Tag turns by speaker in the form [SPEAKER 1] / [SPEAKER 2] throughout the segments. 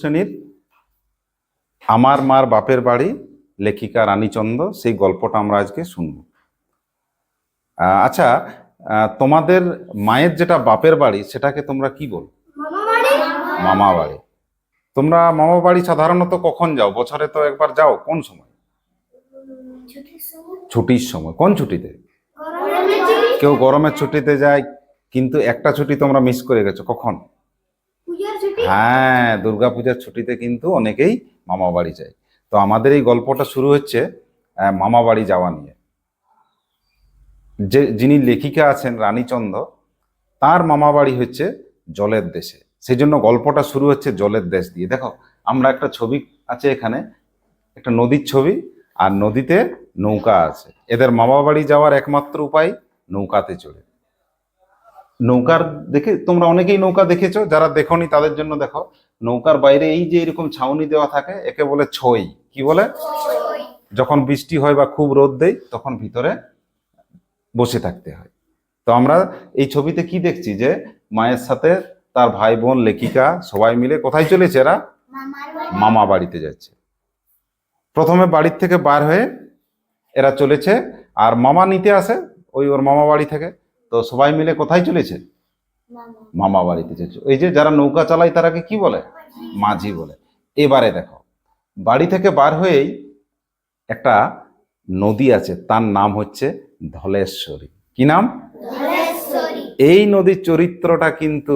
[SPEAKER 1] শ্রেণীর আমার মার বাপের বাড়ি, লেখিকা রানীচন্দ, সেই গল্পটা আমরা আজকে শুনব। আচ্ছা, তোমাদের মায়ের যেটা বাপের বাড়ি সেটাকে তোমরা কি বল? মামা বাড়ি। তোমরা মামা বাড়ি সাধারণত কখন যাও? বছরে তো একবার যাও, কোন সময়? ছুটির সময়। কোন ছুটিতে? কেউ গরমের ছুটিতে যায়, কিন্তু একটা ছুটি তোমরা মিস করে গেছো। কখন? হ্যাঁ, দুর্গাপূজার ছুটিতে কিন্তু অনেকেই মামা বাড়ি যায়। তো আমাদের এই গল্পটা শুরু হচ্ছে মামা বাড়ি যাওয়া নিয়ে। যিনি লেখিকা আছেন রানীচন্দ, তার মামা বাড়ি হচ্ছে জলের দেশে। সেই জন্য গল্পটা শুরু হচ্ছে জলের দেশ দিয়ে। দেখো, আমরা একটা ছবি আছে এখানে, একটা নদীর ছবি, আর নদীতে নৌকা আছে। এদের মামা বাড়ি যাওয়ার একমাত্র উপায় নৌকাতে চড়ে। নৌকার দেখে তোমরা অনেকেই নৌকা দেখেছো, যারা দেখোনি তাদের জন্য দেখো, নৌকার বাইরে এই যে এরকম ছাউনি দেওয়া থাকে, একে বলে ছই। কি বলে? যখন বৃষ্টি হয় বা খুব রোদ দেয় তখন ভিতরে বসে থাকতে হয়। তো আমরা এই ছবিতে কি দেখছি, যে মায়ের সাথে তার ভাই বোন লেখিকা সবাই মিলে কোথায় চলেছে? এরা মামা বাড়িতে যাচ্ছে। প্রথমে বাড়ির থেকে বার হয়ে এরা চলেছে, আর মামা নিতে আসে ওই ওর মামা বাড়ি থেকে। তো সবাই মিলে কোথায় চলেছে? মামা বাড়িতে চলেছে। এই যে যারা নৌকা চালায় তারাকে কি বলে? মাঝি বলে। এবারে দেখো, বাড়ি থেকে বার হয়েই একটা নদী আছে, তার নাম হচ্ছে ধলেশ্বরী। কি নাম? এই নদীর চরিত্রটা কিন্তু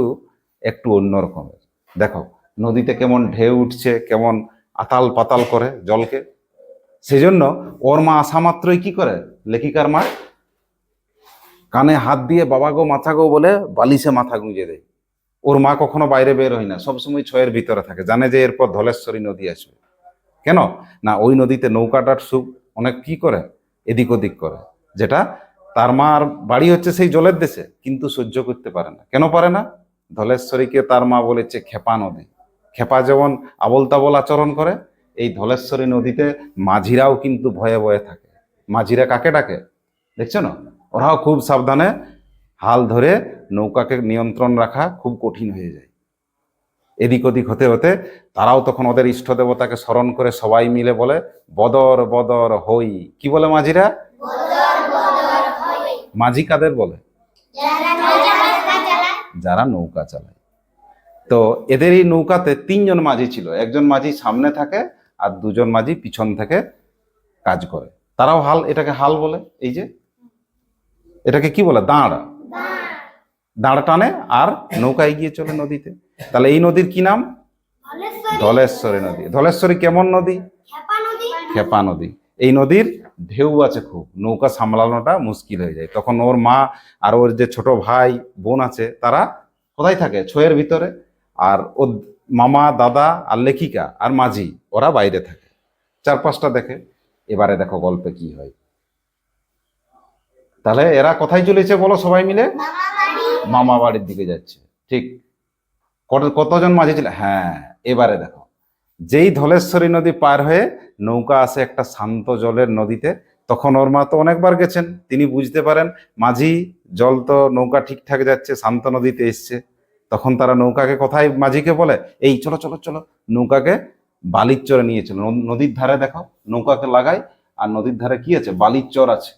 [SPEAKER 1] একটু অন্যরকমের। দেখো নদীতে কেমন ঢেউ উঠছে, কেমন আতাল পাতাল করে জলকে। সেজন্য ওর মা আসা মাত্রই কি করে, লেখিকার মা কানে হাত দিয়ে বাবা গো মাথা গো বলে বালিশে মাথা গুঁজে দেয়। ওর মা কখনো বাইরে বের হয় না, সবসময় ছয়ের ভিতরে থাকে, জানে যে এরপর ধলেশ্বরী নদী আসবে। কেন না, ওই নদীতে নৌকাটার সুখ অনেক কি করে, এদিক ওদিক করে, যেটা তার মার বাড়ি হচ্ছে সেই জলের দেশে, কিন্তু সহ্য করতে পারে না। কেন পারে না? ধলেশ্বরীকে তার মা বলেছে খেপা নদী। খেপা যেমন আবল তাবল আচরণ করে, এই ধলেশ্বরী নদীতে মাঝিরাও কিন্তু ভয়ে ভয়ে থাকে। মাঝিরা কাকে ডাকে দেখছো না? ওরাও খুব সাবধানে হাল ধরে, নৌকাকে নিয়ন্ত্রণ রাখা খুব কঠিন হয়ে যায়। এদিক ওদিক হতে হতে তারাও তখন ওদের ইষ্ট দেবতাকে স্মরণ করে সবাই মিলে বলে বদর বদর হই। কি বলে মাঝিরা? মাঝি কাদের বলে? যারা নৌকা চালায়। তো এদের এই নৌকাতে তিনজন মাঝি ছিল। একজন মাঝি সামনে থাকে আর দুজন মাঝি পিছন থেকে কাজ করে। তারাও হাল, এটাকে হাল বলে। এই যে এটাকে কি বলে? দাঁড়। দাঁড় টানে আর নৌকা এগিয়ে চলে নদীতে। তাহলে এই নদীর কি নাম? ধলেশ্বরী নদী। ধলেশ্বরী কেমন নদী? খেপা নদী। এই নদীর ঢেউ আছে খুব, নৌকা সামলানোটা মুশকিল হয়ে যায়। তখন ওর মা আর ওর যে ছোট ভাই বোন আছে, তারা কোথায় থাকে? ছয়ের ভিতরে। আর ওর মামা দাদা আর লেখিকা আর মাঝি ওরা বাইরে থাকে, চারপাশটা দেখে। এবারে দেখো গল্পে কি হয়। তাহলে এরা কোথায় চলেছে বলো সবাই মিলে? মামা বাড়ির দিকে যাচ্ছে। ঠিক কতজন মাঝি ছিল? হ্যাঁ, এবারে দেখো, যেই ধলেশ্বরী নদী পার হয়ে নৌকা আসে একটা শান্ত জলের নদীতে, তখন ওর মা তো অনেকবার গেছেন, তিনি বুঝতে পারেন মাঝি জল তো নৌকা ঠিকঠাক যাচ্ছে, শান্ত নদীতে এসছে। তখন তারা নৌকাকে কোথায়, মাঝিকে বলে এই চলো চলো চলো, নৌকাকে বালির চরে নিয়েছিল। নদীর ধারে দেখো নৌকাকে লাগাই, আর নদীর ধারে কি আছে? বালির চর আছে,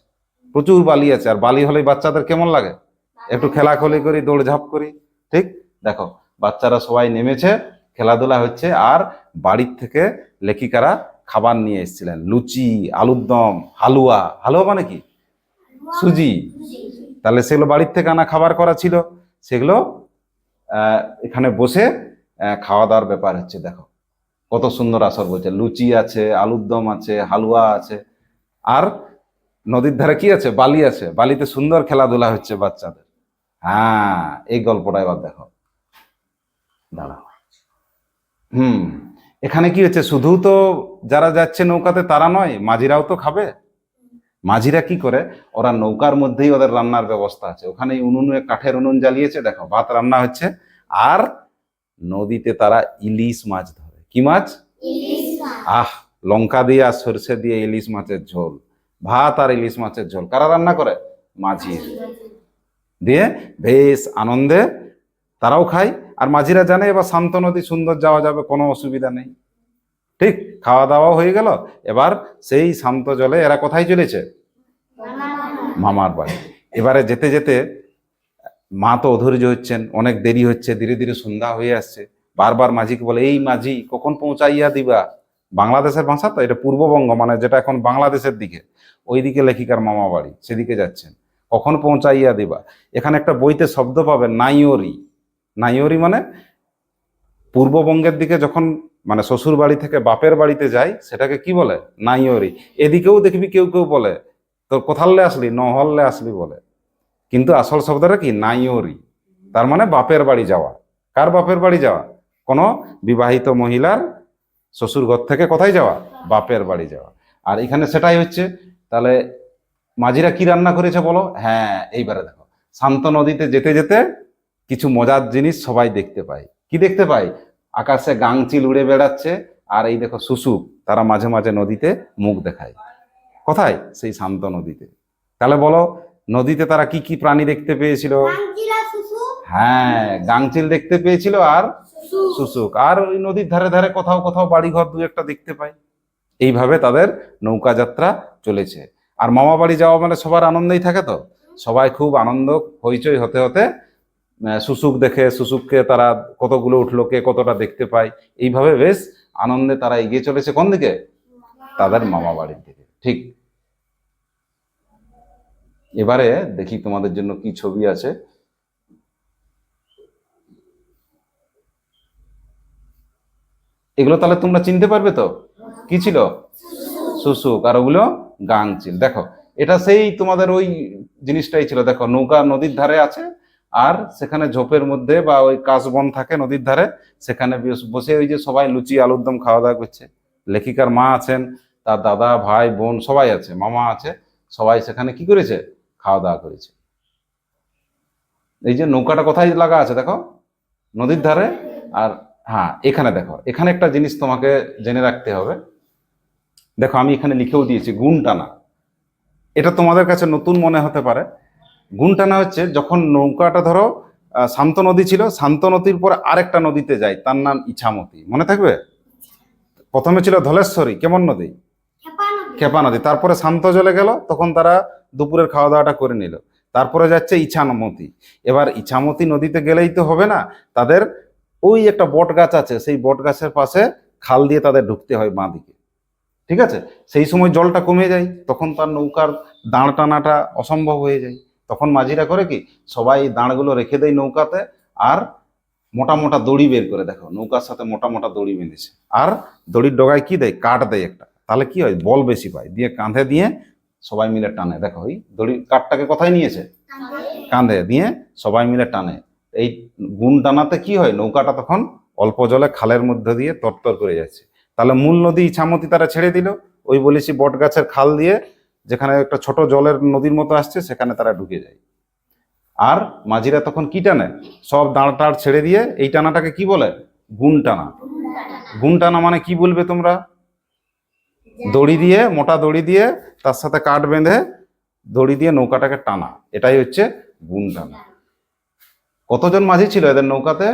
[SPEAKER 1] প্রচুর বালি আছে। আর বালি হলেই বাচ্চাদের কেমন লাগে? একটু খেলাখেলি করি, দৌড়ঝাঁপ করি। ঠিক দেখো, বাচ্চারা সবাই নেমেছে, খেলাধুলা হচ্ছে। আর বাড়ির থেকে লেখিকারা খাবার নিয়ে এসেছিলেন, লুচি, আলুর দম, হালুয়া। হালুয়া মানে কি? সুজি। তাহলে সেগুলো বাড়ির থেকে আনা খাবার করা ছিল, সেগুলো এখানে বসে খাওয়া দাওয়ার ব্যাপার হচ্ছে। দেখো কত সুন্দর আসর বলছে, লুচি আছে, আলুর দম আছে, হালুয়া আছে। আর নদীর ধারে কি আছে? বালি আছে, বালিতে সুন্দর খেলাধুলা হচ্ছে বাচ্চাদের। হ্যাঁ, এই গল্পটা এবার দেখো। দাঁড়াও। এখানে কি হচ্ছে? শুধু তো যারা যাচ্ছে নৌকাতে তারা নয়, মাঝিরাও তো খাবে। মাঝিরা কি করে, ওরা নৌকার মধ্যেই ওদের রান্নার ব্যবস্থা আছে। ওখানে উনুনে কাঠের উনুন জ্বালিয়েছে, দেখো ভাত রান্না হচ্ছে। আর নদীতে তারা ইলিশ মাছ ধরে। কি মাছ? আহ, লঙ্কা দিয়ে আর সরষে দিয়ে ইলিশ মাছের ঝোল, ভাত আর ইলিশ মাছের ঝোল কারা রান্না করে? মাঝি। দিয়ে বেশ আনন্দে তারাও খায়। আর মাঝিরা জানে এবার শান্ত নদী, সুন্দর যাওয়া যাবে, কোনো অসুবিধা নেই। ঠিক, খাওয়া দাওয়া হয়ে গেল। এবার সেই শান্ত জলে এরা কোথায় চলেছে? মামার বাড়ি। এবারে যেতে যেতে মা তো অধৈর্য হচ্ছেন, অনেক দেরি হচ্ছে, ধীরে ধীরে সন্ধ্যা হয়ে আসছে। বারবার মাঝিকে বলে, এই মাঝি কখন পৌঁছাইয়া দিবা? বাংলাদেশের ভাষা তো এটা, পূর্ববঙ্গ মানে যেটা এখন বাংলাদেশের দিকে, ওইদিকে লেখিকার মামা বাড়ি, সেদিকে যাচ্ছেন, কখন পৌঁছাইয়া দিবা। এখানে একটা বইতে শব্দ পাবেন, নাইয়রি। নাইয়রি মানে পূর্ববঙ্গের দিকে যখন মানে শ্বশুর বাড়ি থেকে বাপের বাড়িতে যায়, সেটাকে কি বলে? নাইয়রি। এদিকেও দেখবি কেউ কেউ বলে, তোর কোথালে আসলি, নহল্লে আসলি বলে, কিন্তু আসল শব্দটা কি? নাইয়রি। তার মানে বাপের বাড়ি যাওয়া। কার বাপের বাড়ি যাওয়া? কোনো বিবাহিত মহিলার শ্বশুর ঘর থেকে কোথায় যাওয়া? বাপের বাড়ি যাওয়া। আর এখানে সেটাই হচ্ছে। তাহলে মাঝিরা কি রান্না করেছে বলো? হ্যাঁ, এইবারে দেখো, শান্ত নদীতে যেতে যেতে কিছু মজার জিনিস সবাই দেখতে পায়। কি দেখতে পায়? আকাশে গাংচিল উড়ে বেড়াচ্ছে, আর এই দেখো শুশুক, তারা মাঝে মাঝে নদীতে মুখ দেখায়। কোথায়? সেই শান্ত নদীতে। তাহলে বলো, নদীতে তারা কি কি প্রাণী দেখতে পেয়েছিল? হ্যাঁ, গাংচিল দেখতে পেয়েছিল, আর শুশুক, আর ওই নদীর ধারে ধারে কোথাও কোথাও বাড়িঘর দু একটা দেখতে পায়। এইভাবে তাদের নৌকা যাত্রা চলেছে। আর মামা বাড়ি যাওয়া মানে সবার আনন্দেই থাকে, তো সবাই খুব আনন্দ হইচই হতে হতে শুশুক দেখে, শুশুককে তারা কতগুলো উঠলো, কে কতটা দেখতে পায়, এইভাবে বেশ আনন্দে তারা এগিয়ে চলেছে কোন দিকে? তাদের মামা বাড়ির দিকে। ঠিক। এবারে দেখি তোমাদের জন্য কি ছবি আছে। এগুলো তাহলে তোমরা চিনতে পারবে তো? কি ছিল? শুশুক, আর ওগুলো গাংচিল। দেখো, এটা সেই তোমাদের ওই জিনিসটাই ছিল। দেখো, নৌকা নদীর ধারে আছে, আর সেখানে ঝোপের মধ্যে বা ওই কাশবন থাকে নদীর ধারে, সেখানে বসে ওই যে সবাই লুচি আলুর দম খাওয়া দাওয়া করছে। লেখিকার মা আছেন, তার দাদা ভাই বোন সবাই আছে, মামা আছে, সবাই সেখানে কি করেছে? খাওয়া দাওয়া করেছে। এই যে নৌকাটা কোথায় লাগা আছে দেখো? নদীর ধারে। আর হ্যাঁ, এখানে দেখো, এখানে একটা জিনিস তোমাকে জেনে রাখতে হবে। দেখো, আমি এখানে লিখেও দিয়েছি গুণ টানা। এটা তোমাদের কাছে নতুন মনে হতে পারে। গুণ টানা হচ্ছে যখন নৌকাটা ধরো শান্ত নদী ছিল, শান্ত নদীর পরে আরেকটা নদীতে যায়, তার নাম ইছামতি, মনে থাকবে? প্রথমে ছিল ধলেশ্বরী, কেমন নদী? খেপা নদী। তারপরে শান্ত জলে গেল, তখন তারা দুপুরের খাওয়া দাওয়াটা করে নিল। তারপরে যাচ্ছে ইছামতি। এবার ইছামতি নদীতে গেলেই তো হবে না, তাদের ওই একটা বট গাছ আছে, সেই বট গাছের পাশে খাল দিয়ে তাদের ঢুকতে হয় বাঁ দিকে। ঠিক আছে? সেই সময় জলটা কমে যায়, তখন তার নৌকার দাঁড় টানাটা অসম্ভব হয়ে যায়। তখন মাঝিরা করে কি, সবাই দাঁড়গুলো রেখে দেয় নৌকাতে, আর মোটা মোটা দড়ি বের করে, দেখো নৌকার সাথে মোটা মোটা দড়ি বেঁধেছে, আর দড়ির ডগায় কি দেয়? কাঠ দেয় একটা। তাহলে কি হয়? বল বেশি পায়, দিয়ে কাঁধে দিয়ে সবাই মিলে টানে। দেখো, ওই দড়ির কাঠটাকে কোথায় নিয়েছে? কাঁধে দিয়ে সবাই মিলে টানে। এই গুণ টানাতে কি হয়? নৌকাটা তখন অল্প জলে খালের মধ্যে দিয়ে তরতর করে যাচ্ছে। তাহলে মূল নদী ইছামতি তারা ছেড়ে দিল, ওই বলেছি বট গাছের খাল দিয়ে, যেখানে একটা ছোট জলের নদীর মতো আসছে, সেখানে তারা ঢুকে যায়। আর মাঝিরা তখন কি টানে? সব দাঁড় টাড় ছেড়ে দিয়ে এই টানাটাকে কি বলে? গুণ টানা। গুণ টানা মানে কি বলবে তোমরা? দড়ি দিয়ে, মোটা দড়ি দিয়ে, তার সাথে কাঠ বেঁধে দড়ি দিয়ে নৌকাটাকে টানা, এটাই হচ্ছে গুণ টানা। কতজন মাঝি ছিল এদের নৌকাতে?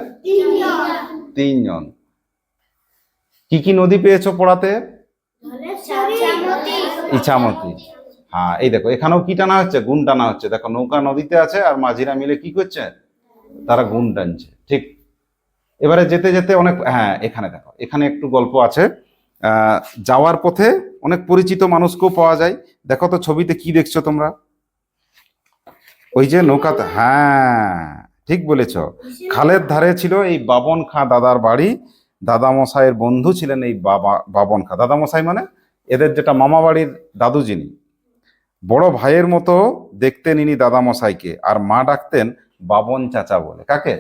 [SPEAKER 1] 3 জন। কি কি নদী পেয়েছো পড়াতে? ইছামতি। হ্যাঁ, এই দেখো, এখানেও কি টানা হচ্ছে? গুণ টানা হচ্ছে। দেখো, নৌকা নদীতে আছে, আর মাঝিরা মিলে কি করছে? তারা গুণ টানছে। ঠিক। এবারে যেতে যেতে অনেক, হ্যাঁ এখানে দেখো, এখানে একটু গল্প আছে। যাওয়ার পথে অনেক পরিচিত মানুষকেও পাওয়া যায়। দেখো তো ছবিতে কি দেখছো তোমরা? ওই যে নৌকাতে, হ্যাঁ ঠিক বলেছ, খালের ধারে ছিল এই বাবন খাঁ দাদার বাড়ি। দাদামশাইয়ের বন্ধু ছিলেন এই বাবন খাঁ। দাদামশাই মানে এদের যেটা মামা বাড়ির দাদু, যিনি বড় ভাইয়ের মতো দেখতেন ইনি দাদামশাইকে, আর মা ডাকতেন বাবন চাচা বলে। কাকে?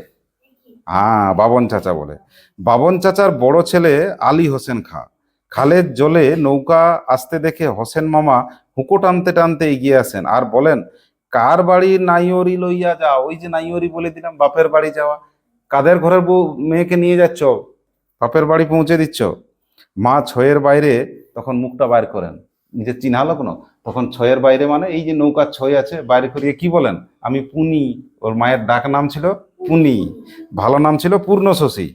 [SPEAKER 1] হ্যাঁ, বাবন চাচা বলে। বাবন চাচার বড় ছেলে আলী হোসেন খাঁ। খালের জলে নৌকা আসতে দেখে হোসেন মামা হুঁকো টানতে টানতে এগিয়ে আসেন, আর বলেন, কার বাড়ির নাইয়রি লইয়া যাও? ওই যে নাইয়রি বলে দিলাম, বাপের বাড়ি যাওয়া। কাদের ঘরের বউ মেয়েকে নিয়ে যাচ্ছ? বাপের বাড়ি পৌঁছে দিচ্ছ। মা ছয়ের বাইরে তখন মুখটা বাইর করেন, নিজের চিনহালো কোনো। তখন ছয়ের বাইরে মানে এই যে নৌকার ছয় আছে, বাইরে করিয়ে কি বলেন? আমি পুনি। ওর মায়ের ডাক নাম ছিল পুনি। ভালো নাম ছিল পূর্ণশশী।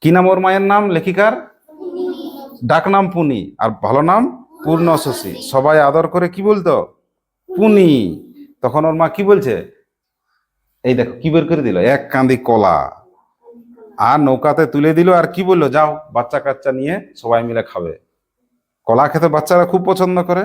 [SPEAKER 1] কি নাম ওর মায়ের নাম লেখিকার? ডাক নাম পুনি, আর ভালো নাম পূর্ণশশী। সবাই আদর করে কি বলতো? পুনি। তখন ওর মা কি বলছে? এই দেখো কি বের করে দিল, এক কাঁদি কলা, আর নৌকাতে তুলে দিল, আর কি বললো, যাও বাচ্চা কাচ্চা নিয়ে সবাই মিলে খাবে। কলা খেতে বাচ্চারা খুব পছন্দ করে।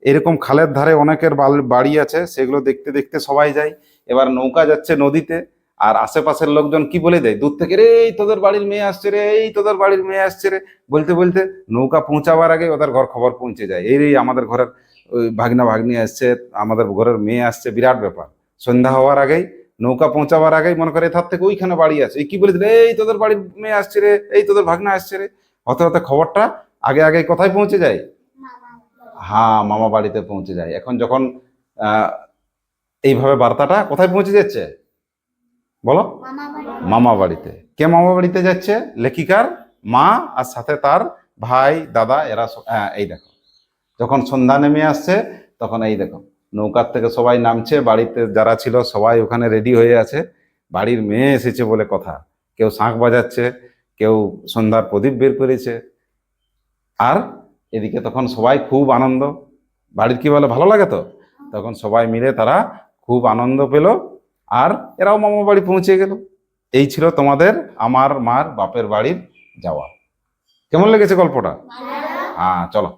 [SPEAKER 1] এরকম খালের ধারে অনেকের বাড়ি আছে, সেগুলো দেখতে দেখতে সবাই যায়। এবার নৌকা যাচ্ছে নদীতে, আর আশেপাশের লোকজন কি বলে দেয় দূর থেকে, রে এই তোদের বাড়ির মেয়ে আসছে রে, এই তোদের বাড়ির মেয়ে আসছে রে, বলতে বলতে নৌকা পৌঁছাবার আগে ওদের ঘর খবর পৌঁছে যায়, এই রে আমাদের ঘরের ওই ভাগনা ভাগ্নি আসছে, আমাদের ঘরের মেয়ে আসছে, বিরাট ব্যাপার। সন্ধ্যা হওয়ার আগেই, নৌকা পৌঁছাবার আগেই মনে করে এথার থেকে ওইখানে বাড়ি আছে, এই কি বলে দিল, এই তোদের বাড়ির মেয়ে আসছে রে, এই তোদের ভাগনা আসছে রে। হতে হতে খবরটা আগে আগে কোথায় পৌঁছে যায়? হ্যাঁ, মামা বাড়িতে পৌঁছে যায়। এখন যখন আহ এইভাবে বার্তাটা কোথায় পৌঁছে যাচ্ছে বলো? মামা বাড়িতে। কে মামা বাড়িতে যাচ্ছে? লেখিকার মা, আর সাথে তার ভাই দাদা, এরা হ্যাঁ, এই দেখো যখন সন্ধ্যা নেমে আসছে, তখন এই দেখো নৌকার থেকে সবাই নামছে, বাড়িতে যারা ছিল সবাই ওখানে রেডি হয়ে আছে। বাড়ির মেয়ে এসেছে বলে কথা, কেউ শাঁখ বাজাচ্ছে, কেউ সন্ধ্যার প্রদীপ বের করেছে। আর এদিকে তখন সবাই খুব আনন্দ, বাড়ির কি বলে, ভালো লাগে তো, তখন সবাই মিলে তারা খুব আনন্দ পেল, আর এরাও মামা বাড়ি পৌঁছে গেল। এই ছিল তোমাদের আমার মার বাপের বাড়ির যাওয়া। কেমন লেগেছে গল্পটা? হ্যাঁ, চলো।